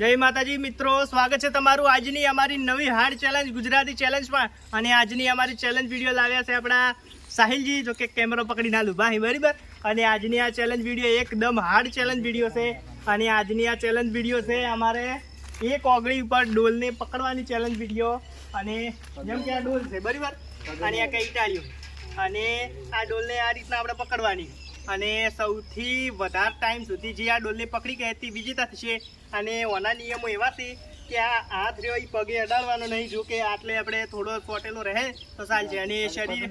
જય માતાજી મિત્રો, સ્વાગત છે તમારું આજની અમારી નવી હાર્ડ ચેલેન્જ ગુજરાતી ચેલેન્જમાં। અને આજની અમારી ચેલેન્જ વિડીયો લાવ્યા છે આપણા સાહિલજી, જો કે કેમેરો પકડી ના લુભાઈ બરાબર। અને આજની આ ચેલેન્જ વિડીયો એકદમ હાર્ડ ચેલેન્જ વિડીયો છે। અને આજની આ ચેલેન્જ વિડીયો છે અમારે એક ઓગળી ઉપર ડોલને પકડવાની ચેલેન્જ વિડીયો। અને જેમ કે આ ડોલ છે બરાબર, અને આ કઈ ટાળ્યો, અને આ ડોલને આ રીતના આપણે પકડવાની, અને સૌથી વધારે ટાઈમ સુધી જે આ ડોલને પકડી ગયા તે વિજેતા થશે। અને ઓના નિયમો એવા છે કે આ હાથ રહ્યો એ પગે અડાડવાનો નહીં, જો કે આટલે આપણે થોડો ચોટેલો રહે તો ચાલશે। અને શરીર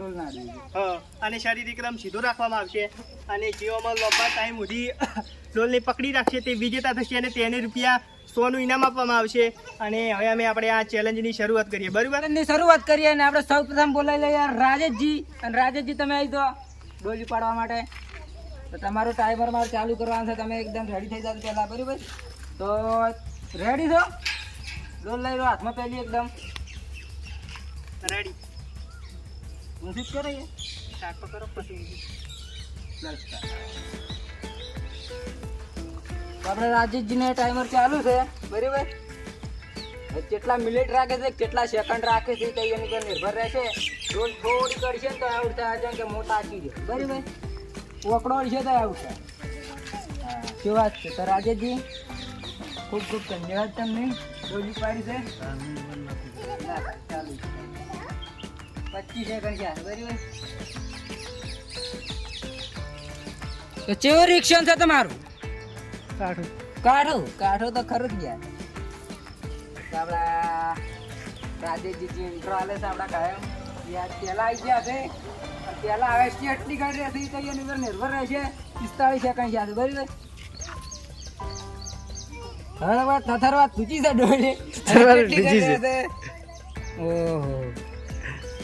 અને શરીર એકદમ સીધું રાખવામાં આવશે, અને જેઓમાં લાંબા ટાઈમ સુધી ડોલને પકડી રાખશે તે વિજેતા થશે, અને તેને રૂપિયા 100 નું ઇનામ આપવામાં આવશે। અને હવે અમે આપણે આ ચેલેન્જની શરૂઆત કરીએ બરાબર। શરૂઆત કરીએ, અને આપણે સૌ પ્રથમ બોલાવી લઈએ રાજેશજી। અને રાજેશજી તમે આવી તો ડોલી પાડવા માટે તો તમારું ટાઈમર મારે ચાલુ કરવાનું છે, તમે એકદમ રેડી થઈ જાવ પહેલાં બરાબર। તો રેડી છો? ડોલ લઈ લો હાથમાં પહેલી એકદમ રેડી, ઊંધી જ કરીએ સ્ટાર્ટ કરો પછી આપણે રાજેશજીને ટાઈમર ચાલુ છે બરાબર। કેટલા મિનિટ રાખે છે, કેટલા સેકન્ડ રાખે છે તે એની પર નિર્ભર રહેશે। ડોલ થોડી કરશે ને તો આઉટ થાય, જેમ કે મોટા આકી દે બરાબર, ઓકડો છે તો આઉટ થાય। હા, શું વાત છે? તો રાજેશજી ખૂબ ખૂબ ધન્યવાદ તમને, ડોલી પાડી છે। ચાલુ 25 સેકન્ડ છે બરાબર। તો કેવું રિએક્શન છે તમારું? કાઢો તો ખરું જ યાર। આપણા રાજેશજી ઇન્ટ્રો આલે છે આપણા કાયમ યાર, પહેલા આવી ગયા છે, પહેલા હવે કેટલી ગાડી રહેશે તો એની પર નિર્ભર રહેશે। 45 સેકન્ડ છે બરાબર। હવે વાત થથરવા તૂટી છે ડોલે, ઓહો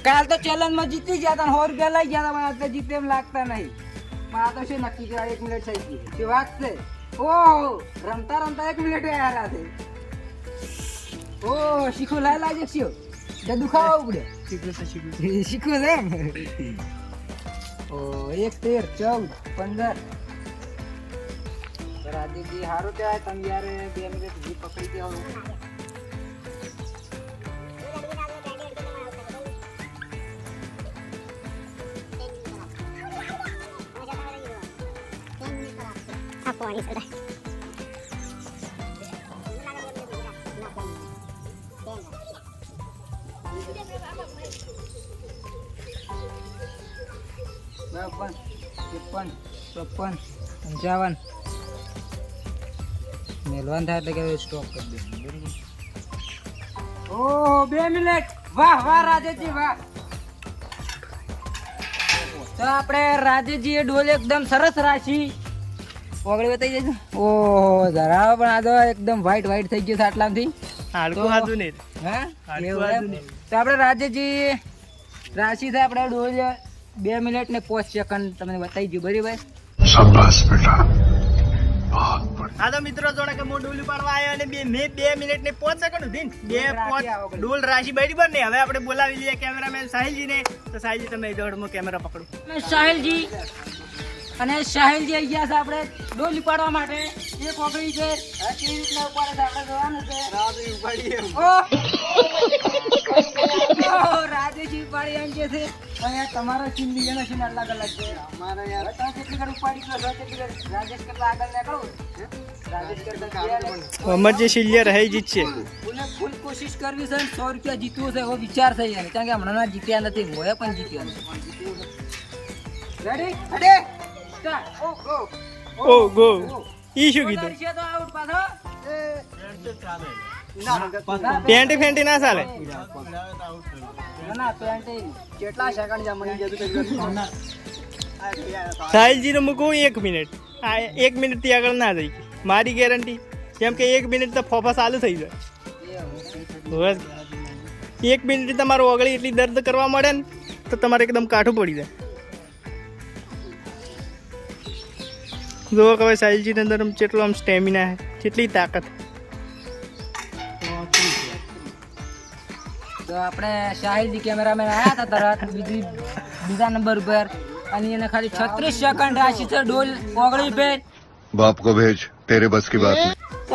કાલ તો ચેલેન્જમાં જીતી ગયા હતા, 100 રૂપિયા લઈ ગયા હતા, પણ અત્યારે જીતે એમ લાગતા નહીં। આ તો શું નક્કી કરાય, 1 મિનિટ થઈ ગઈ શું વાત છે? ઓહો રમતા રમતા 1 મિનિટ આવ્યા છે। ઓહ શીખો લાય લાગે છે, જદુ ખાવા ઉપડે શીખો છે એમ। ઓ 1 13 14 15 રાજેશજી સારું કહેવાય, તમે યાર 2 મિનિટ સુધી પકડી ગયા હો। બાવન 53 54 55 મેલવાન થાય એટલે કે સ્ટોપ કરી દે બરાબર। ઓહ 2 મિનિટ, વાહ વાહ રાજેશજી વાહ। તો આપણે રાજેશજી એ ડોલ એકદમ સરસ રાખી, ઓગળી બતાવી દેજો। ઓહો જરા પણ આ તો એકદમ વ્હાઈટ થઈ ગયું છે આટલામાંથી, હાડકું હાજુ નહીં। હા હાડકું હાજુ નહીં। તો આપણે રાજેશજી રાશિ છે આપણે ડોલ 2 મિનિટ ને 5 સેકન્ડ તમને બતાવી દઉં બરાબર। શાબાશ બેટા। હા તો મિત્રો જોડે કે હું ડોલ પાડવા આવ્યો, અને મેં 2 મિનિટ ને 5 સેકન્ડ સુધી 2 ડોલ રાશી બરાબર ને। હવે આપણે બોલાવી લઈએ કેમેરામેન સાહિલજીને। તો સાહિલજી તમે દોડમાં કેમેરા પકડો। સાહિલજી અને સાહિલજી આવી ગયા છે આપણે ડોલી પાડવા માટે। એક ઓગળી છે, કેવી રીતના ઉપાડે છે આપણે જોવાનું છે। રાજેશજી ઉપાડી એમ કે છે, અહીંયા તમારો સીન બીજાનો સીન અલગ છે। અમારા યાર તમે કેટલી ઘડી ઉપાડી છો, કેટલી ઘડી રાજેશ કરતા આગળ નીકળો, રાજેશ કરતા અમર જે સિલિયર હે જીતશે। ફૂલ કોશિશ કરવી છે, 100 રૂપિયા જીતવું છે એવો વિચાર છે યાર, કારણ કે હમણાં જીત્યા નથી, મોએ પણ જીત્યા નથી। રેડી રેડી ઓ ગો ઈ શું કીધું? પેન્ટ ફેન્ટ ના ચાલે, કેટલા સેકન્ડ સાહિલજી નો મૂકવું 1 મિનિટ, આ 1 મિનિટ થી આગળ ના જઈ મારી ગેરંટી, કેમ કે 1 મિનિટ તો ફોફા ચાલુ થઈ જાય। 1 મિનિટ તમારું ઓગળી એટલી દર્દ કરવા મળે ને તો તમારે એકદમ કાઠું પડી જાય। જો હવે સાહિલજી અંદર જેટલો આમ સ્ટેમિના છે, જેટલી તાકાત। તો આપણે સાહિલજી કેમેરામેન આવ્યા હતા તરત બીજા નંબર ઉપર, અને એને ખાલી 36 સેકન્ડ રાશી છે ડોલ ઓગળી पे। बाप को भेज, तेरे बस की बात नहीं। તો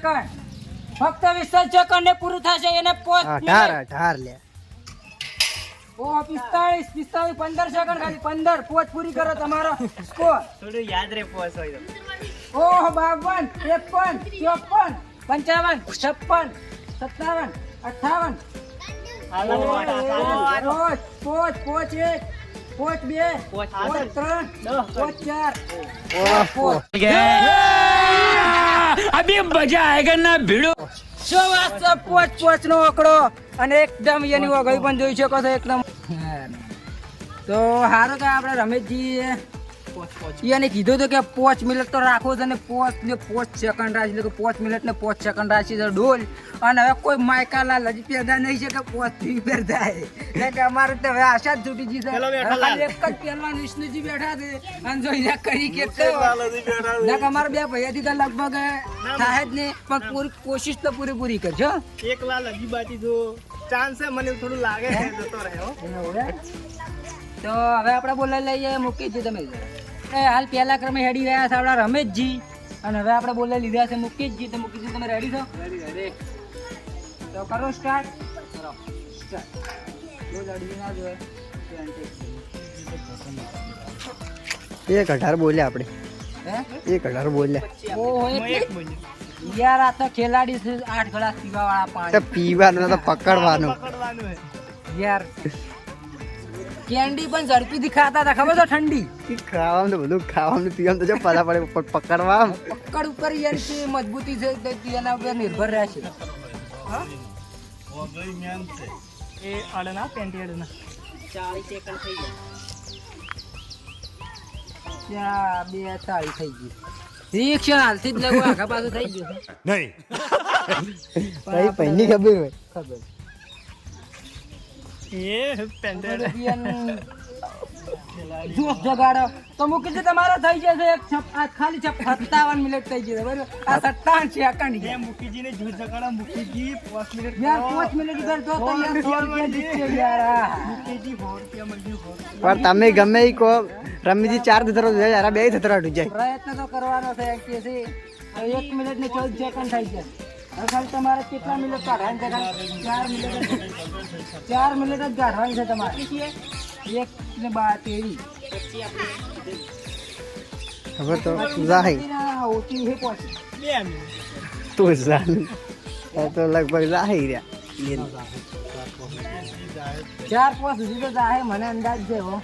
સેકન્ડ, ફક્ત 20 સેકન્ડ પૂરું થશે એને 5 18 લે. ઓ 45 15 સેકન્ડ ખાલી 15 પોચ પૂરી કરો તમારો સ્કોર. થોડું યાદ રે પોસ હોય તો ઓહ 52 53 54 55 56 57 58 પોચ 1 પોચ 2 પોચ 3 પોચ 4 अभी मजा आएगा ना भिड़ो. શું વાત છે? પોચ નો આંકડો અને એકદમ એની વગડી પણ જોઈ શકો છો એકદમ. તો હારું કે આપણે રમેશજી એને કીધું હતું કે 5 મિનિટ તો રાખવો છે ને 5 સેકન્ડ રાખી એટલે કે 5 મિનિટ ને 5 સેકન્ડ રાખી છે ડોલ. અને હવે કોઈ માયકાલાલ હજી પેદા નહીં છે કે 5 થી પેર થાય એટલે કે અમારે તો હવે આશા જ છૂટી ગઈ છે. પેલો બેઠો હવે ખાલી એક જ પહેલવાન વિષ્ણુજી બેઠા છે અને જો અહીંયા કરી કે તો અમારા બે ભૈયાથી તો લગભગ થાય જ નહીં પણ પૂરી કોશિશ તો પૂરેપૂરી કરજો. એક લાલ હજી બાકી જો ચાન્સ છે મને થોડું લાગે છે જતો રહ્યો. તો હવે આપણે બોલાવી લઈએ મુકેશજી. તમે હાલ પહેલા ક્રમે હેડી રહ્યા છે આપણા રમેશજી અને હવે આપણે બોલાવી લીધા છે મુકેશજી. તો મુકેશજી તમે રેડી છો? તો કરો સ્ટાર્ટ. કરો સ્ટાર્ટ. બહુ લડવી ના જોઈએ. 18 બોલ્યા આપણે. હે 18 બોલ્યા. ઓહો હું એટલે એક બોલ્યો. યાર આ તો ખેલાડી છે 8 ગ્લાસ પીવા વાળા તો પાણી પીવાનું તો પકડવાનું. પકડવાનું હે. યાર કેન્ડી પણ ઝડપીથી ખાતા હતા ખબર છે ઠંડી ખાવાનું તો બધું ખાવાનું પીવાનું તો જો પલા પડે પકડવા. પકડ ઉપર યાર કે મજબૂતી છે તો એના ઉપર નિર્ભર રહેશે. એ અડના પેન્ટી અડના 40 સેકન્ડ થઈ ગયા. ત્યાં 2 40 થઈ ગઈ. રિએક્શન હાલથી જ લેવું આખા પાછું થઈ ગયું છે. नहीं. ભાઈ પહેલી ખબર હોય. ખબર એ પેન્ટી અડ. જોશ જગાડો તો મુકેશજી તમારો થઈ જશે એક ખાલી 57 મિનિટ થઈ જશે બરાબર. આ 57 સેકન્ડ એ મુકીજીને જૂથ જગાડો. મુકીજી 5 મિનિટ યાર 5 મિનિટ કરતો તો યાર 100 રૂપિયા જીતશે યાર. મુકીજી 100 રૂપિયા મળ્યું. પણ તમે ગમે ઈ કહો રમીજી 4 થતરો જોઈએ યાર 2 થતરા ઉઠી જાય. પ્રયત્ન તો કરવાનો છે કે છે 1 મિનિટ ને 14 સેકન્ડ થઈ જશે. હવે ખાલી તમારે કેટલા મિનિટ કાઢવાની છે? 4 મિનિટ જ કાઢવાની છે તમારે. 1 ને 12 હવે તો જાય ઓછી હે પહોંચી. 2 મિનિટ. તો ચાલુ તો લગભગ જાય રહ્યા. 4-5 સુધી તો જાય મને અંદાજ છે હો.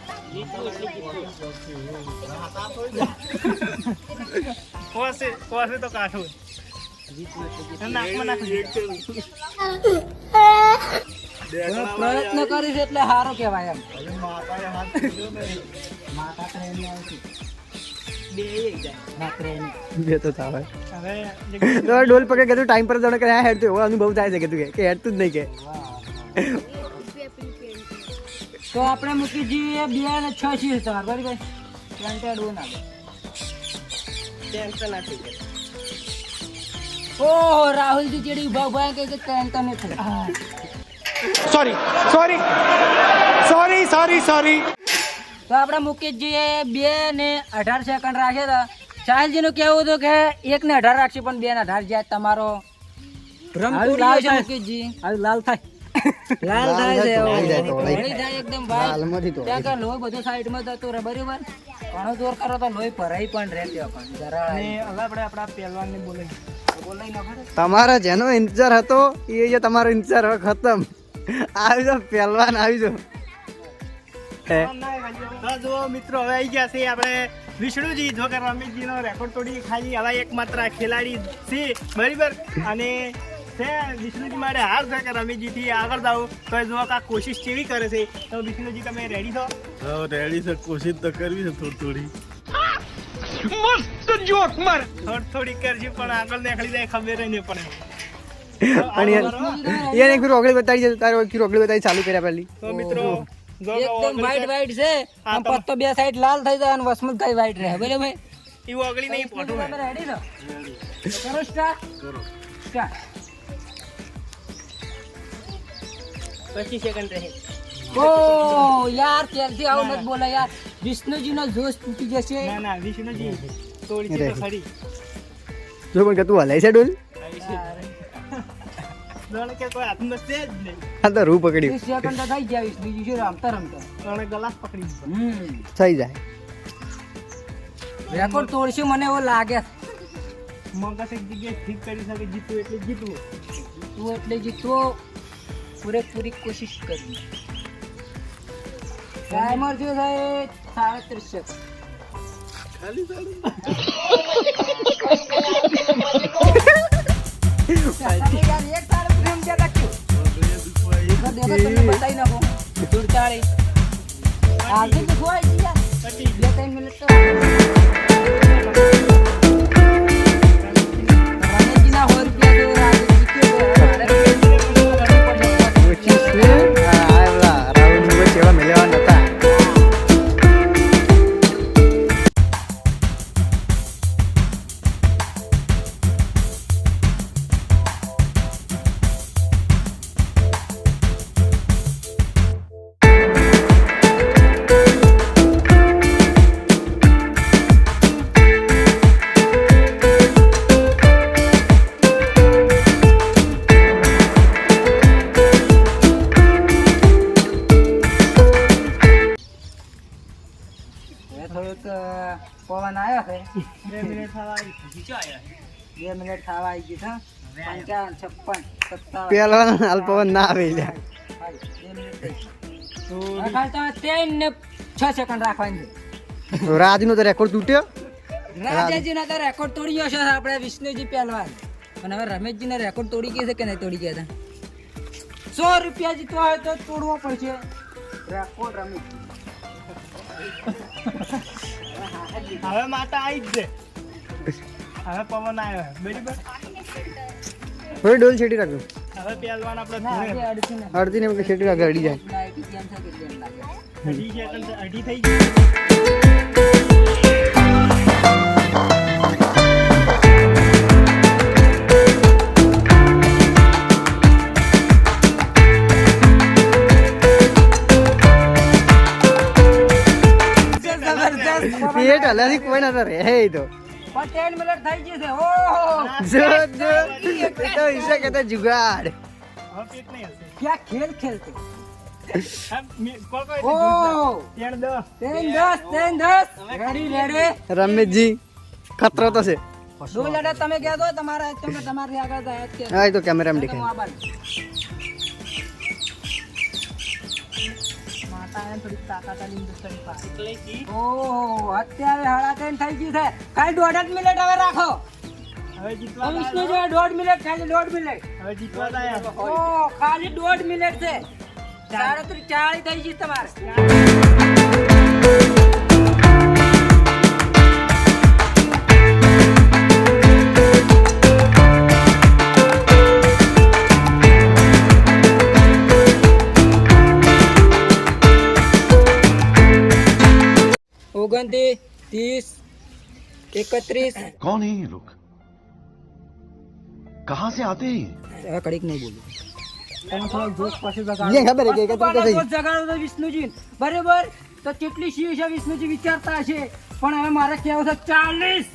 કોસે તો કાઠું નાકમાં નાખી. પ્રયત્ન કરીશ એટલે સારું કહેવાય એમ. માતા ટ્રેન આવશે. ના ટ્રેન બે તો થાવે. હવે તો ડોલ પકડ કે તું ટાઈમ પર જણે કે આ હેડ તો એવો અનુભવ થાય છે કે તું કે હેડતું જ નહીં કે. તો આપણે મૂકીજી 2 ને 6 છે તમારે બરાબર. પ્લાન્ટેડ ઓ ના ટેન્શન નથી. ઓહો રાહુલજી જેડી ઉભા ઉભા કે ટેન્શન નથી. Sorry. તો આપણે મુકેશજીએ 2 ને 18 સેકન્ડ રાખ્યા હતા. સાહિલજીનું કહેવું હતું કે 1 ને 18 રાખશે પણ 2 ને 18 જાય તમારો ભ્રમ તોડી છે મુકેશજી. લાલ થાય. લાલ થાય છે તોડાઈ જાય, તોડાઈ તોડી જાય એકદમ ભાઈ. લાલમાંથી તો ત્યાં કે લોહી બધું સાઈડમાં જતું રહે બરાબર. ઘણો જોર કરો તો લોહી ભરાઈ પણ રહેતી પણ જરા અને હવે આપણે આપણા પહેલવાનને બોલાવીએ. બોલાઈ ન ખરે. તમારા જેનો ઇંતજાર હતો એ જે તમારો ઇંતજાર હવે ખતમ. આવી જાઓ પહેલવાન આવી જાઓ. તો જુઓ મિત્રો હવે આવી ગયા છે આપણે વિષ્ણુજી. જો કે રમેશજીનો રેકોર્ડ તોડી ખાલી હવે એકમાત્ર ખેલાડી છે બરાબર. અને છે વિષ્ણુજી માટે હાર છે કે રમેશજીથી આગળ જાવ તો જો આ કોશિશ કેવી કરે છે. તો વિષ્ણુજી તમે રેડી છો? રેડી છે. કોશિશ તો કરવી છે થોડી થોડી કરજી પણ આગળ નીકળી જાય ખબર નહીં પડે. પણ યાર એક ફીર ઓગળી બતાવી છે તારે એક ફીર ઓગળી બતાવી ચાલુ કર્યા પહેલી. તો મિત્રો જો કે એકદમ ઓગળી વ્હાઈટ છે આમ પત્તો બે સાઈડ લાલ થઈ જાય અને વસમત ગાય વ્હાઈટ રહે બરાબર. એવું ઓગળી નહીં પોઠું તમે રેડી છો? તો કરો સ્ટાર્ટ. સ્ટાર્ટ. 25 સેકન્ડ રહે. ઓ યાર ત્યારથી આવું મત બોલો યાર. વિષ્ણુજીનો જોશ તૂટી જશે. ના વિષ્ણુજી તોડી છે તો ખરી. જો પણ કે તું હલાય છે ડોલ. આવી જાણે કે કોઈ હાથમાં છે જ નહીં. આ તો રૂ પકડ્યું 30 સેકન્ડ તો થઈ ગયા વિષ્ણુજી શું રમતા રમતા જાણે ગલાસ પકડી દીધો. થઈ જાય રેકોર્ડ તોડશે મને એવું લાગે મગજ એક જગ્યાએ ઠીક કરી શકે, જીતવું એટલે જીતવું. તું એટલે જીતવો પૂરેપૂરી કોશિશ કરવી. ટાઈમર જો થાય 37 સેકન્ડ. યાર એક તારે પ્રેમ કે રાખ્યું દેખો તમને બતાવી નાખો 47 આજે તો ખોવાઈ ગઈ યાર પછી 2-3 મિનિટ તો રમેશજીના 100 રૂપિયા જો આજે જીત્યો તો મારે ઓછી છે આ પેલા રાહુલ મુગટ એવા મેલેવા નતા. થોડુંક પવન આવ્યો છે 2 મિનિટ થવા આવી. 2 મિનિટ થવા આવી ગઈ છે 55 56 57 પહેલવાન અલ્પવન ના આવે લ્યા. 2 મિનિટ થઈ. ખાલી તમે 3 ને 6 સેકન્ડ રાખવાની છે. રાજનો તો રેકોર્ડ તૂટ્યો. રાજાજીના તો રેકોર્ડ તોડી ગયો છે આપણે વિષ્ણુજી પહેલવાન. અને હવે રમેશજીના રેકોર્ડ તોડી ગયા છે કે નહીં તોડી ગયા હતા 100 રૂપિયા જીતવા હોય તો તોડવો પડશે રેકોર્ડ રમેશ. હવે માતા આવી જ છે. હવે પવન આવ્યો બરાબર. થોડી ડોલ છેટી રાખજો. હવે પહેલવાન આપણે ના, ધોળે. આજે અડધી ને. અડધી ને છેટી રાખજો અડી જાય. નાઈટી કેમ છે કે કેમ લાગે? અઢી સેકન્ડ અઢી થઈ ગઈ. જબરદસ્ત પેટ હલાથી કોઈ નતા રહે એ તો. પણ 10 મિનિટ થઈ ગઈ છે. ઓહો જો એ તો ઈસા કહેતા જુગાડ. હવે પેટ નહીં હશે. क्या खेल खेलते કોઈ ओह 10 10 રેડી રેડી રમેશજી ખતરો તો છે. દો લડા તમે કહો દો તમારા તમે તમારી આગળ જાય કે હા એ તો કેમેરામાં દેખાય. માતા એને થોડી તાકાત આલી હિન્દુસ્તાની પાસે. એટલે કી ઓહ અત્યારે 3:30 થઈ ગઈ છે ખાલી 1.5 મિનિટ હવે રાખો હવે જીતવા વિષ્ણુ જો 1.5 મિનિટ ખાલી 1.5 મિનિટ હવે જીતવા આયા. ઓહ ખાલી 1.5 મિનિટ છે 40 થઈ ગઈ તમારે ઓગણત્રીસ 30 31 कौन है ये लोग कहां से आते हैं હવે કડીક નહીં બોલું તમે થોડો જોશ પાછો જે ખબર છે કે એકત્રિત થઈ. જગાડો તો વિષ્ણુજી બરાબર તો કેટલી શી છે વિષ્ણુજી વિચારતા હશે પણ હવે મારે કેવું છે 40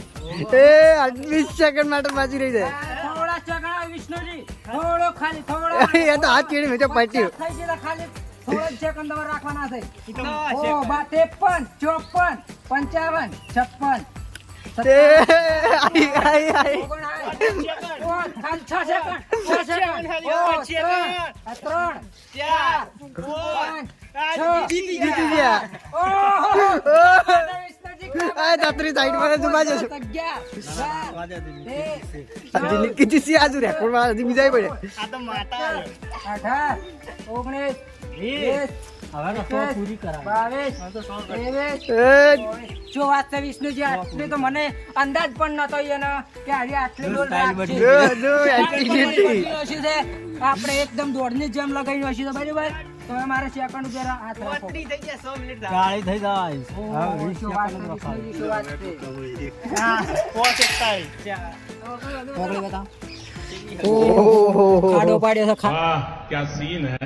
એ 28 સેકન્ડ માટે બાજી રહી જાય. થોડા જગાડો વિષ્ણુજી થોડો ખાલી થોડો એ તો હાથ કેડી મેચો પાટ્યું. થઈ ગયેલા ખાલી થોડા જ સેકન્ડ તમારે રાખવાના છે ઈ તો ઓ 53 54 55 56 એ આઈ આઈ આઈ. ખાલી 6 સેકન્ડ 6 સેકન્ડ 3 ચાર, 4 જીતી ગયા. આ તાતરી સાઈડ માં જુમા જશે. આજે નીકળી સી આજુ રેકોર્ડ માં હજી બીજાય પડે. આ તો માતા આવે. 18 19 હવે તો 100 પૂરી કરાવે. 22 એ જો વાત છે વિષ્ણુજી આટલી તો મને અંદાજ પણ નતો એનો કે આજે આટલી ડોલ રાખશે. જો જો એક્ટિવિટી. હશે છે આપણે એકદમ દોડની જેમ લગાવી હશે તો બરાબર તમે મારે સેકન્ડ ઉપર હાથ રાખો 30 થઈ ગયા 100 મિનિટ થાય. ગાળી થઈ જાય ઓહો, શું વાત છે, વિષ્ણુજી, શું વાત છે. હા 441. ચાર. પકડી બતાવો. ઓહો ખાડો પાડ્યો છે वाह क्या सीन है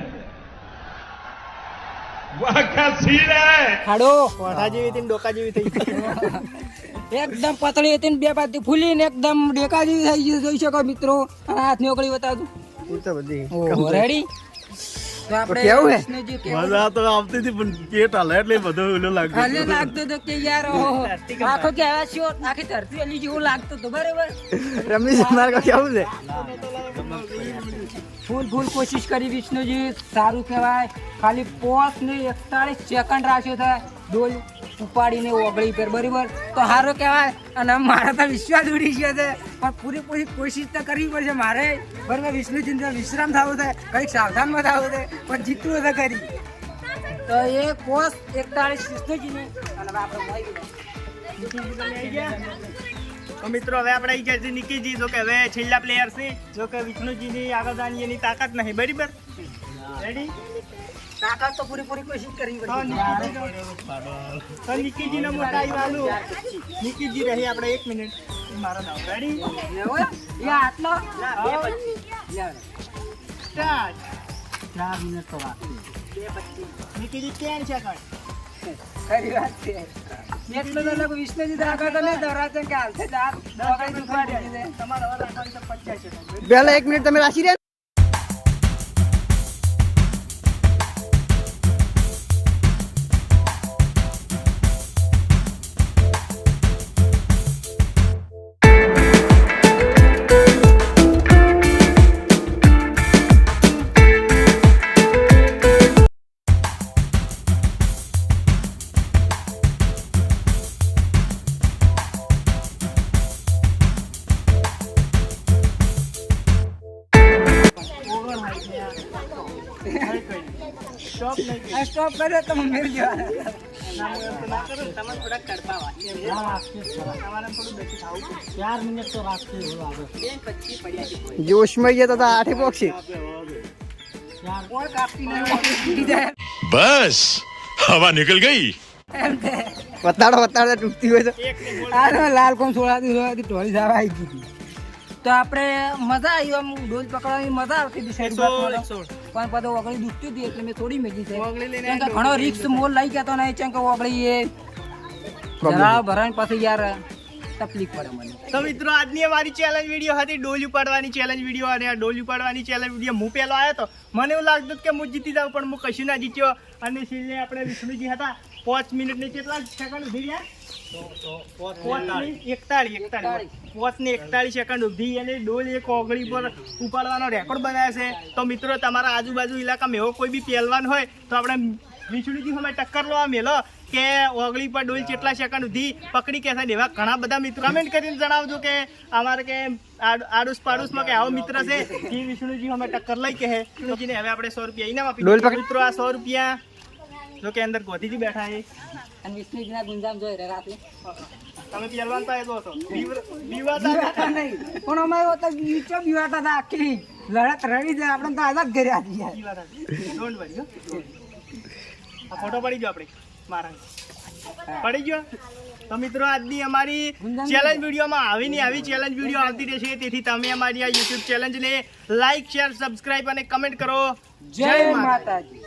वाह क्या सीन है ખાડો કોઠા જેવી થી ડોકા જેવી થઈ ગઈ. એકદમ પતળી હતી ને બે બાજુ ફૂલીને એકદમ ડેકાજી થઈ ગઈ જોઈ શકો મિત્રો. અને હાથની ઓગળી બતાવજો. એ તો બધી રેડી? તો આપણે કેવું હે? વિષ્ણુજી કેવું? મજા તો આવતી હતી પણ પેટ હાલે એટલે બધું ઓલું લાગતું હાલે લાગતું હતું કે યાર ઓહો, આખો કે આવા શો આખી ધરતી અલી જેવું લાગતું હતું. બરાબર? રમેશ તમારે કો કેવું છે? ફૂલ કોશિશ કરી વિષ્ણુજી, સારું કહેવાય. ખાલી 5 ને 41 સેકન્ડ રાખ્યો છે ડોલ ઉપાડીને ઓગળી પર. બરાબર? તો સારું કહેવાય. અને મારા તો વિશ્વાસ ઉડી ગયો છે, પણ પૂરી કોશિશ તો કરવી પડશે મારે. બરાબર? વિષ્ણુજી વિશ્રામ થવું છે, કંઈક સાવધાનમાં થવું છે, પણ જીતવું છે કરી. તો એ 41 વિષ્ણુજીને અને આપણે મળી ગયા. તો મિત્રો હવે આપણે આવી ગયા છે નિકીજી. જો કે હવે છેલ્લા પ્લેયર છે. જો કે વિષ્ણુજીની આગળ જાણી એની તાકાત નહીં. બરાબર? રેડી? તાકાત તો પૂરી કોશિશ કરવી તો પડશે. નિકીજીનો મોટા આવ્યું. નિકીજી રહી આપણે 1 મિનિટ. મારો નામ રેડી? એવું એમ? એ આટલો સ્ટાર્ટ. 4 મિનિટ તો રાખી. નિકીજી 10 સેકન્ડ. ખરી વાત છે. એટલો તો લોકો વિષ્ણુજી તો આગળ તો નહીં દોરાશે કે હાલશે જ આ દવાખાને દુખવાડી દીધી છે. તમારે હવે રાખવાની છે 50 સેકન્ડ. પહેલા 1 મિનિટ તમે રાખી રહ્યા. સ્ટોપ નહીં કરી. આ સ્ટોપ કર્યો તો મેળ જવાના. ના હું એમ તો ના કરું ને. તમારે થોડાક તડપાવા. તમારે થોડું બેસી ખાવું પડે. 4 મિનિટ તો રાખશે એવું લાગે. 25 પડ્યા છે. જોશમાં ગયા તો આઠે પોક્ષી. કોઈ કાપી નહીં જાય. बस हवा निकल गई. એમ છે. વતાડો તૂટતી હોય તો એકને બોલ. આનો લાલ કોમ છોડાતી ઢોળી જવા આવી ગઈ. તો આપણે મજા આવી, આમ ડોલ પકડવાની મજા આવતી હતી સાઈડ પર. 116. પણ બધો ઓગળી દુખતી હતી એટલે મેં થોડી મેકી છે. ઓગળી લઈને કેમ કે ઘણો રિક્સ મોલ લઈ ગયા તો નહીં, કેમ કે ઓગળી એ જરા ભરાઈને પછી યાર તકલીફ પડે મને. તો મિત્રો આજની અમારી ચેલેન્જ વિડીયો હતી ડોલ ઉપાડવાની ચેલેન્જ વિડીયો. અને આ ડોલ ઉપાડવાની ચેલેન્જ વિડીયો હું પહેલો આવ્યો હતો. મને એવું લાગતું હતું કે હું જીતી જાઉં, પણ હું કશું ના જીત્યો. અને છેલ્લે આપણે વિષ્ણુજી હતા 5 મિનિટ ને કેટલા સેકન્ડ ઉભી રહ્યા? 41 સેકન્ડ ઉભી અને ડોલ એક ઓગળી પર ઉપાડવાનો રેકોર્ડ બનાવ્યો છે. તો મિત્રો તમારા આજુબાજુ ઇલાકામાં એવો કોઈ બી પહેલવાન હોય તો આપણે વિષ્ણુજી અમે ટક્કર લેવા મેલો કે ઓગળી પર ડોલ કેટલા સેકન્ડ સુધી પકડી કે છે. એવા ઘણા બધા મિત્રો કમેન્ટ કરીને જણાવજો કે અમારે કે આડોશ પાડોશમાં કે આવો મિત્ર છે કે વિષ્ણુજી અમે ટક્કર લઈ કે વિષ્ણુજીને હવે આપણે 100 રૂપિયા ઇનામ આપી ડોલ દીધા. પકડ. મિત્રો આ 100 રૂપિયા જો કે અંદર ગોધીજી બેઠા છે. અને વિષ્ણુજીના ગુંજામ જોઈ રહ્યા રાત્રે. તમે પહેલવાન તો આવ્યો હતો બીવાતા નહીં પણ અમારે તો બીચો બીવાતા હતા. આખી લડત રડી જાય આપણે તો આઝાદ કર્યા છીએ. ડોન્ટ વરી હો. આ ફોટો પડી ગયો આપણે મારા પડી ગયો. તો મિત્રો આજની અમારી ચેલેન્જ વિડીયોમાં આવી ચેલેન્જ વિડીયો આવતી રહેશે. તેથી તમે અમારી આ યુટ્યુબ ચેલેન્જને લાઈક શેર સબસ્ક્રાઇબ અને કમેન્ટ કરો. જય માતાજી.